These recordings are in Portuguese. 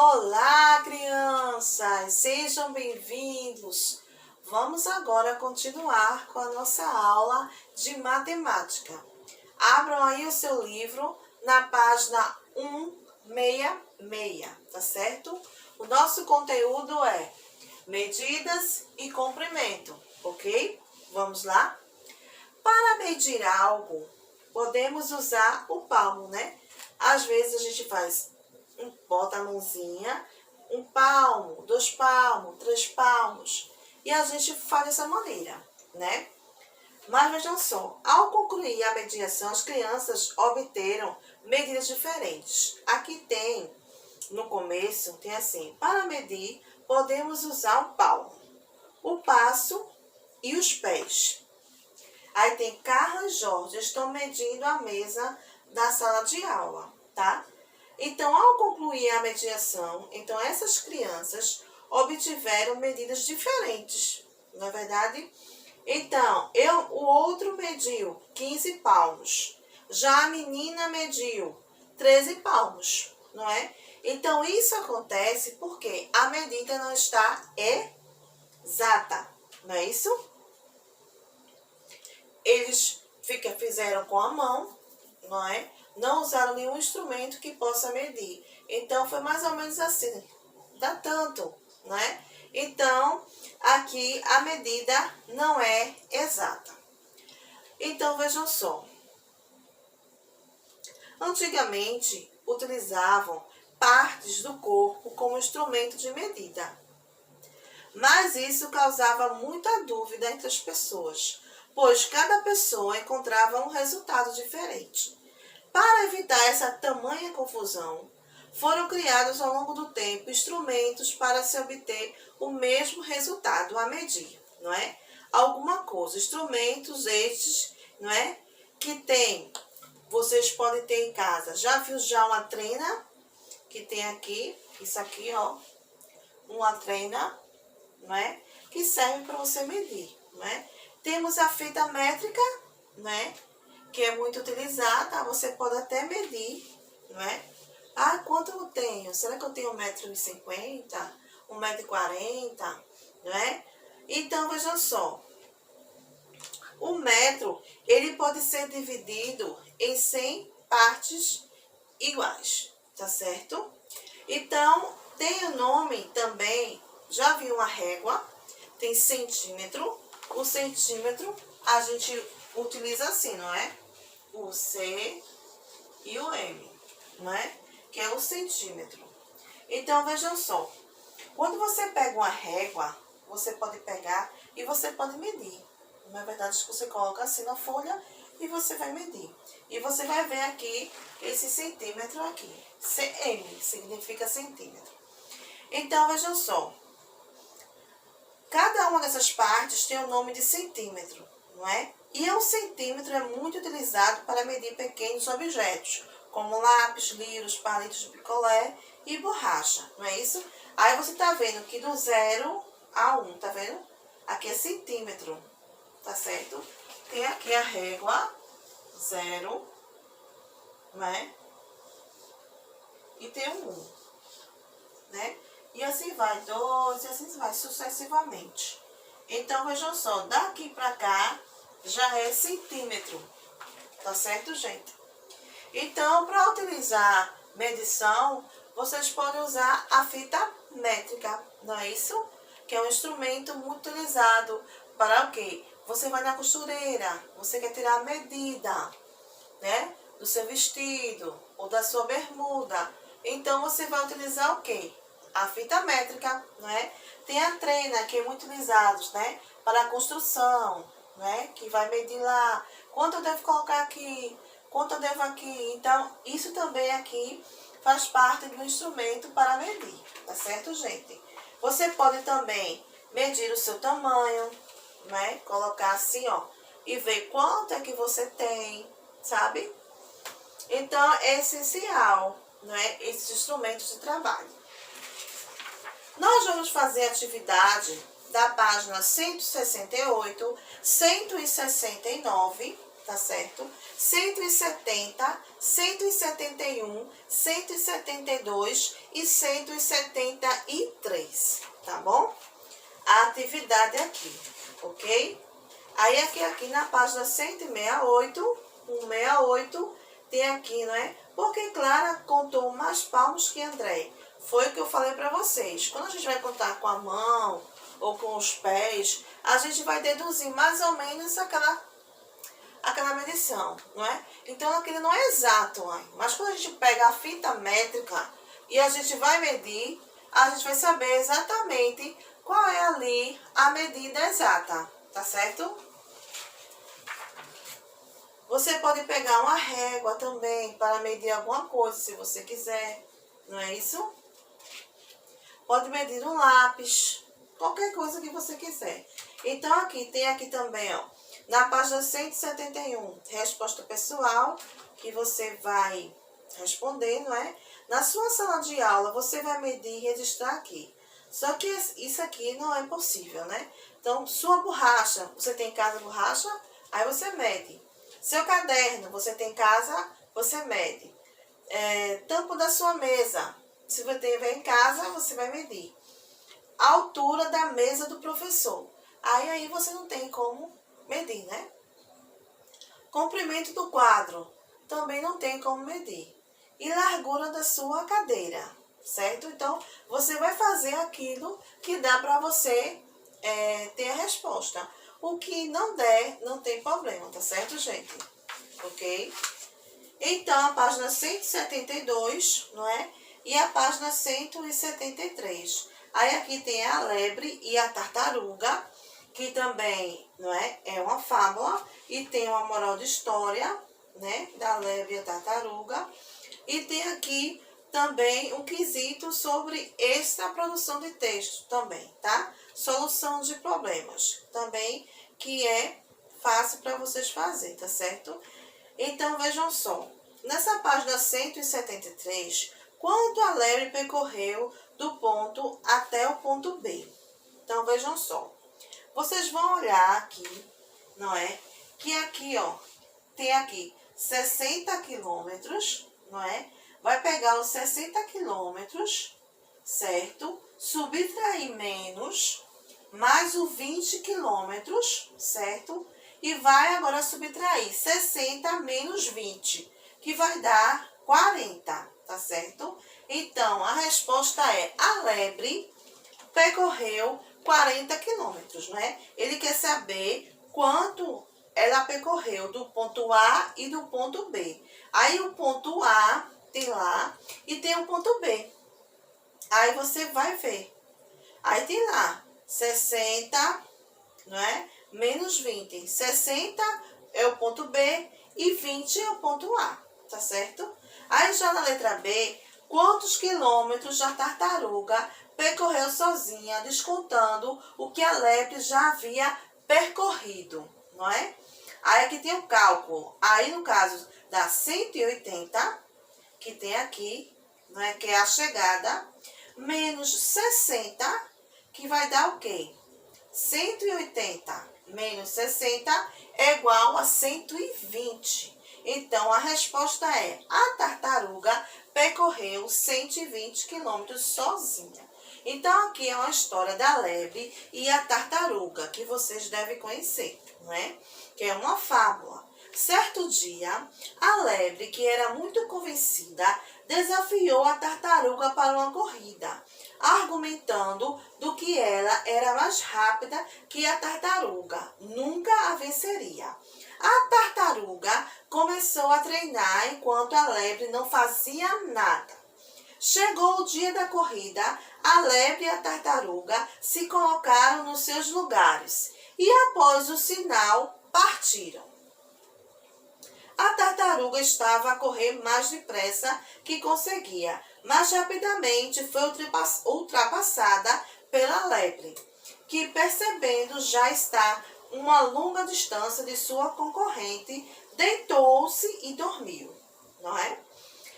Olá, crianças! Sejam bem-vindos! Vamos agora continuar com a nossa aula de matemática. Abram aí o seu livro na página 166, tá certo? O nosso conteúdo é medidas e comprimento, ok? Vamos lá? Para medir algo, podemos usar o palmo, né? Às vezes a gente bota a mãozinha, 1 palmo, 2 palmos, 3 palmos. E a gente faz dessa maneira, né? Mas vejam só, ao concluir a medição, as crianças obteram medidas diferentes. Aqui tem, no começo, tem assim, para medir, podemos usar o palmo, o passo e os pés. Aí tem Carla e Jorge, estão medindo a mesa da sala de aula, tá? Então, ao concluir a medição, então essas crianças obtiveram medidas diferentes, não é verdade? Então, o outro mediu 15 palmos, já a menina mediu 13 palmos, não é? Então, isso acontece porque a medida não está exata, não é isso? Eles fizeram com a mão, não é? Não usaram nenhum instrumento que possa medir. Então, foi mais ou menos assim. Dá tanto, né? Então, aqui a medida não é exata. Então, vejam só. Antigamente, utilizavam partes do corpo como instrumento de medida. Mas isso causava muita dúvida entre as pessoas, pois cada pessoa encontrava um resultado diferente. Para evitar essa tamanha confusão, foram criados ao longo do tempo instrumentos para se obter o mesmo resultado a medir, não é? Alguma coisa, instrumentos estes, não é? Que vocês podem ter em casa. Já viu uma trena? Que tem aqui, isso aqui, ó, uma trena, não é? Que serve para você medir, não é? Temos a fita métrica, né? Que é muito utilizada, você pode até medir, não é? Ah, quanto eu tenho? Será que eu tenho 1,50 m, 1,40 m, não é? Então, vejam só. O metro, ele pode ser dividido em 100 partes iguais, tá certo? Então, tem o nome também, já viu uma régua? Tem centímetro. O centímetro, a gente utiliza assim, não é? O C e o M, não é? Que é o centímetro. Então, vejam só. Quando você pega uma régua, você pode pegar e você pode medir. Na verdade, você coloca assim na folha e você vai medir. E você vai ver aqui, esse centímetro aqui. CM significa centímetro. Então, vejam só. Cada uma dessas partes tem o nome de centímetro, não é? E o centímetro é muito utilizado para medir pequenos objetos, como lápis, lírios, palitos de picolé e borracha, não é isso? Aí você tá vendo que do 0 a 1, tá vendo? Aqui é centímetro, tá certo? Tem aqui a régua, 0, né? E tem o 1, né? E assim vai, 2, e assim vai sucessivamente. Então, vejam só, daqui pra cá já é centímetro, tá certo, gente? Então, para utilizar medição, vocês podem usar a fita métrica, não é isso? Que é um instrumento muito utilizado para o quê? Você vai na costureira, você quer tirar a medida, né? Do seu vestido ou da sua bermuda. Então, você vai utilizar o quê? A fita métrica, né? Tem a trena, que é muito utilizada, né? Para a construção, né? Que vai medir lá, quanto eu devo colocar aqui, quanto eu devo aqui. Então, isso também aqui faz parte do instrumento para medir, tá certo, gente? Você pode também medir o seu tamanho, né? Colocar assim, ó, e ver quanto é que você tem, sabe? Então, é essencial, né? Esses instrumentos de trabalho. Nós vamos fazer a atividade da página 168, 169, tá certo? 170, 171, 172 e 173, tá bom? A atividade aqui, ok? Aí aqui na página 168, 168, tem aqui, não é? Porque Clara contou mais palmos que André. Foi o que eu falei para vocês. Quando a gente vai contar com a mão ou com os pés, a gente vai deduzir mais ou menos aquela medição, não é? Então, aquilo não é exato, mãe. Mas quando a gente pega a fita métrica e a gente vai medir, a gente vai saber exatamente qual é ali a medida exata, tá certo? Você pode pegar uma régua também para medir alguma coisa, se você quiser, não é isso? Pode medir um lápis, qualquer coisa que você quiser. Então, tem aqui também, ó, na página 171, resposta pessoal, que você vai responder, não é? Na sua sala de aula, você vai medir e registrar aqui. Só que isso aqui não é possível, né? Então, sua borracha, você tem em casa borracha? Aí você mede. Seu caderno, você tem em casa, você mede. Tampo da sua mesa, se você tiver em casa, você vai medir. A altura da mesa do professor. Aí você não tem como medir, né? Comprimento do quadro, também não tem como medir. E largura da sua cadeira, certo? Então, você vai fazer aquilo que dá para você ter a resposta. O que não der, não tem problema, tá certo, gente? Ok? Então, a página 172, não é? E a página 173. Aí aqui tem a lebre e a tartaruga, que também, não é? É uma fábula e tem uma moral de história, né? Da lebre e a tartaruga. E tem aqui também um quesito sobre extra produção de texto também, tá? Solução de problemas também, que é fácil para vocês fazerem, tá certo? Então, vejam só. Nessa página 173, quanto a lebre percorreu do ponto até o ponto B? Então, vejam só. Vocês vão olhar aqui, não é? Que aqui, ó, tem aqui 60 quilômetros, não é? Vai pegar os 60 quilômetros, certo? Subtrair menos, mais o 20 quilômetros, certo? E vai agora subtrair 60 menos 20, que vai dar 40, tá certo? Então, a resposta é: a lebre percorreu 40 quilômetros, né? Ele quer saber quanto ela percorreu do ponto A e do ponto B. Aí o ponto A tem lá e tem o ponto B. Aí você vai ver. Aí tem lá 60, não é? Menos 20. 60 é o ponto B e 20 é o ponto A, tá certo? Aí já na letra B, quantos quilômetros a tartaruga percorreu sozinha, descontando o que a lebre já havia percorrido, não é? Aí aqui tem o cálculo. Aí no caso dá 180, que tem aqui, não é? Que é a chegada, menos 60, que vai dar o quê? 180 menos 60 é igual a 120. Então, a resposta é: a tartaruga percorreu 120 quilômetros sozinha. Então, aqui é uma história da lebre e a tartaruga, que vocês devem conhecer, não é? Que é uma fábula. Certo dia, a lebre, que era muito convencida, desafiou a tartaruga para uma corrida, argumentando do que ela era mais rápida que a tartaruga, nunca a venceria. A tartaruga começou a treinar enquanto a lebre não fazia nada. Chegou o dia da corrida, a lebre e a tartaruga se colocaram nos seus lugares e, após o sinal, partiram. A tartaruga estava a correr mais depressa que conseguia, mas rapidamente foi ultrapassada pela lebre, que, percebendo já estar uma longa distância de sua concorrente, deitou-se e dormiu, não é?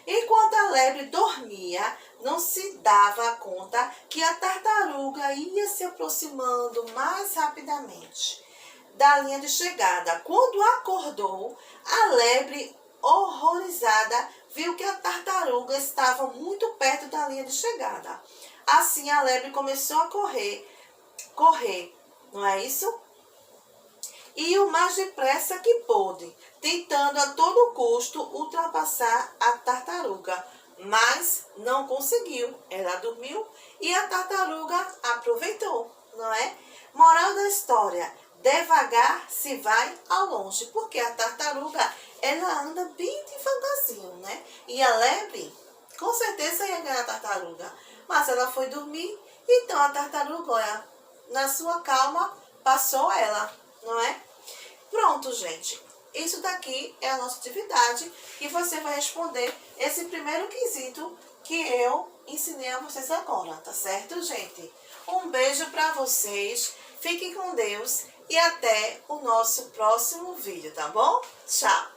Enquanto a lebre dormia, não se dava conta que a tartaruga ia se aproximando mais rapidamente. da linha de chegada. Quando acordou, a lebre, horrorizada, viu que a tartaruga estava muito perto da linha de chegada. Assim, a lebre começou a correr, não é isso? E o mais depressa que pôde, tentando a todo custo ultrapassar a tartaruga, mas não conseguiu. Ela dormiu e a tartaruga aproveitou, não é? Moral da história: devagar se vai ao longe, porque a tartaruga, ela anda bem devagarzinho, né? E a lebre, com certeza ia ganhar a tartaruga, mas ela foi dormir, então a tartaruga, olha, na sua calma, passou ela, não é? Pronto, gente. Isso daqui é a nossa atividade e você vai responder esse primeiro quesito que eu ensinei a vocês agora, tá certo, gente? Um beijo para vocês, fiquem com Deus e até o nosso próximo vídeo, tá bom? Tchau!